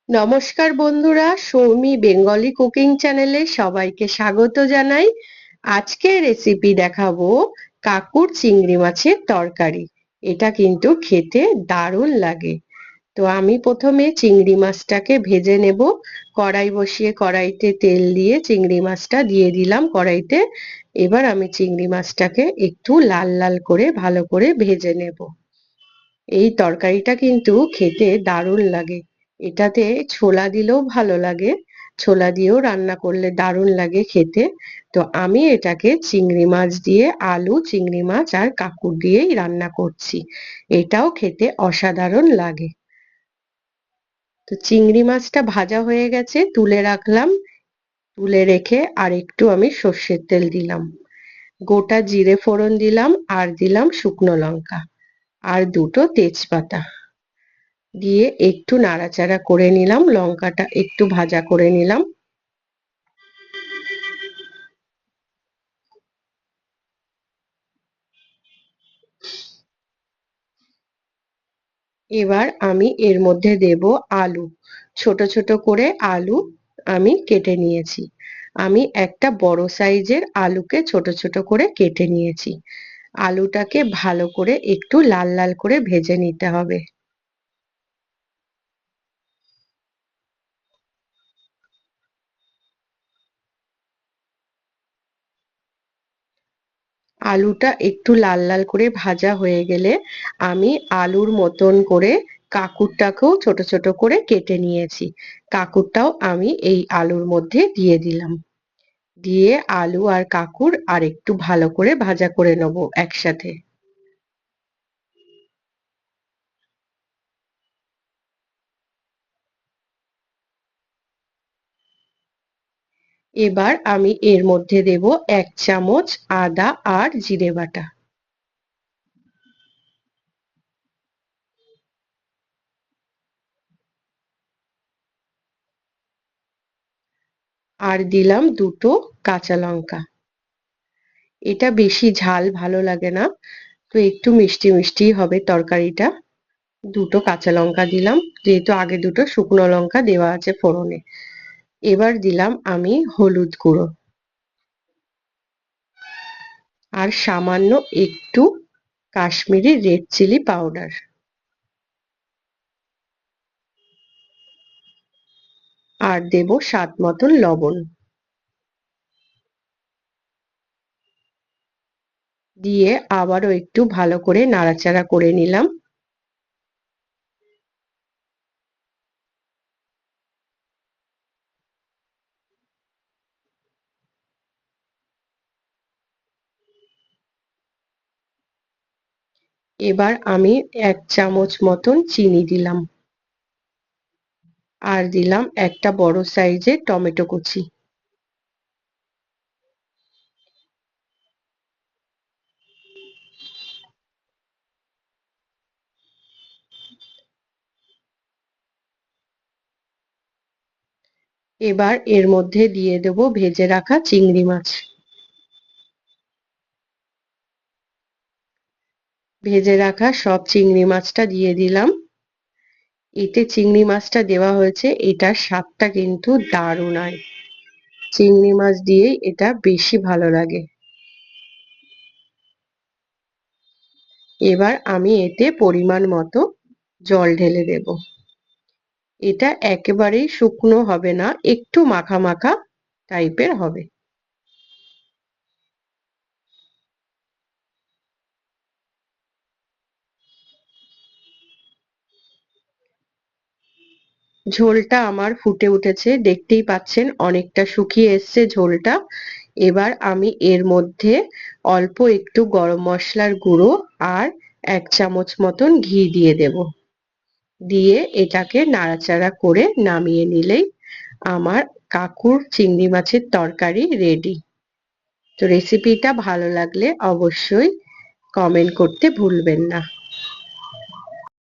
নমস্কার বন্ধুরা, Soumi Bengali cooking চ্যানেলে সবাইকে স্বাগত জানাই। আজকে রেসিপি দেখাবো কাকুর চিংড়ি মাছের তরকারি। এটা কিন্তু খেতে দারুণ লাগে। তো আমি প্রথমে চিংড়ি মাছটাকে ভেজে নেব। কড়াই বসিয়ে কড়াইতে তেল দিয়ে চিংড়ি মাছটা দিয়ে দিলাম কড়াইতে। এবার আমি চিংড়ি মাছটাকে একটু লাল লাল করে ভালো করে ভেজে নেব। এই তরকারিটা কিন্তু খেতে দারুণ লাগে। এটাতে ছোলা দিলেও ভালো লাগে, ছোলা দিয়েও রান্না করলে দারুণ লাগে খেতে। তো আমি এটাকে চিংড়ি মাছ দিয়ে, আলু, চিংড়ি মাছ আর কাঁকুর দিয়েই রান্না করছি। এটাও খেতে অসাধারণ লাগে। তো চিংড়ি মাছটা ভাজা হয়ে গেছে, তুলে রাখলাম। তুলে রেখে আর একটু আমি সর্ষের তেল দিলাম, গোটা জিরে ফোড়ন দিলাম, আর দিলাম শুকনো লঙ্কা আর দুটো তেজপাতা দিয়ে একটু নাড়াচাড়া করে নিলাম। লঙ্কাটা একটু ভাজা করে নিলাম। এবার আমি এর মধ্যে দেব আলু। ছোট ছোট করে আলু আমি কেটে নিয়েছি। আমি একটা বড় সাইজের আলুকে ছোট ছোট করে কেটে নিয়েছি। আলুটাকে ভালো করে একটু লাল লাল করে ভেজে নিতে হবে। আলুটা একটু লাল লাল করে ভাজা হয়ে গেলে আমি আলুর মতন করে কাঁকুরটাকেও ছোট ছোট করে কেটে নিয়েছি। কাঁকুরটাও আমি এই আলুর মধ্যে দিয়ে দিলাম। দিয়ে আলু আর কাঁকুর আর একটু ভালো করে ভাজা করে নেব একসাথে। এবার আমি এর মধ্যে দেব 1 চামচ আদা আর জিরে বাটা, আর দিলাম দুটো কাঁচা লঙ্কা। এটা বেশি ঝাল ভালো লাগে না, তো একটু মিষ্টি মিষ্টি হবে তরকারিটা। দুটো কাঁচা লঙ্কা দিলাম, যেহেতু আগে দুটো শুকনো লঙ্কা দেওয়া আছে ফোড়নে। এবার দিলাম আমি হলুদ গুঁড়ো আর সামান্য একটু কাশ্মীরি রেড চিলি পাউডার, আর দেব স্বাদ মতন লবণ। দিয়ে আবারও একটু ভালো করে নাড়াচাড়া করে নিলাম। এবার আমি 1 চামচ মতন চিনি দিলাম, আর দিলাম একটা বড় সাইজের টমেটো কুচি। এবার এর মধ্যে দিয়ে দেব ভেজে রাখা চিংড়ি মাছ। ভেজে রাখা সব চিংড়ি মাছটা দিয়ে দিলাম। এতে চিংড়ি মাছটা দেওয়া হয়েছে, এটার স্বাদটা কিন্তু দারুণ হয়। চিংড়ি মাছ দিয়েই এটা বেশি ভালো লাগে। এবার আমি এতে পরিমাণ মতো জল ঢেলে দেব। এটা একেবারেই শুকনো হবে না, একটু মাখা মাখা টাইপের হবে। ঝোলটা আমার ফুটে উঠেছে, দেখতেই পাচ্ছেন অনেকটা শুকিয়ে এসছে ঝোলটা। এবার আমি এর মধ্যে অল্প একটু গরম মশলার গুঁড়ো আর 1 চামচ মতন ঘি দিয়ে দেব। দিয়ে এটাকে নাড়াচাড়া করে নামিয়ে নিলেই আমার কাকুর চিংড়ি মাছের তরকারি রেডি। তো রেসিপিটা ভালো লাগলে অবশ্যই কমেন্ট করতে ভুলবেন না।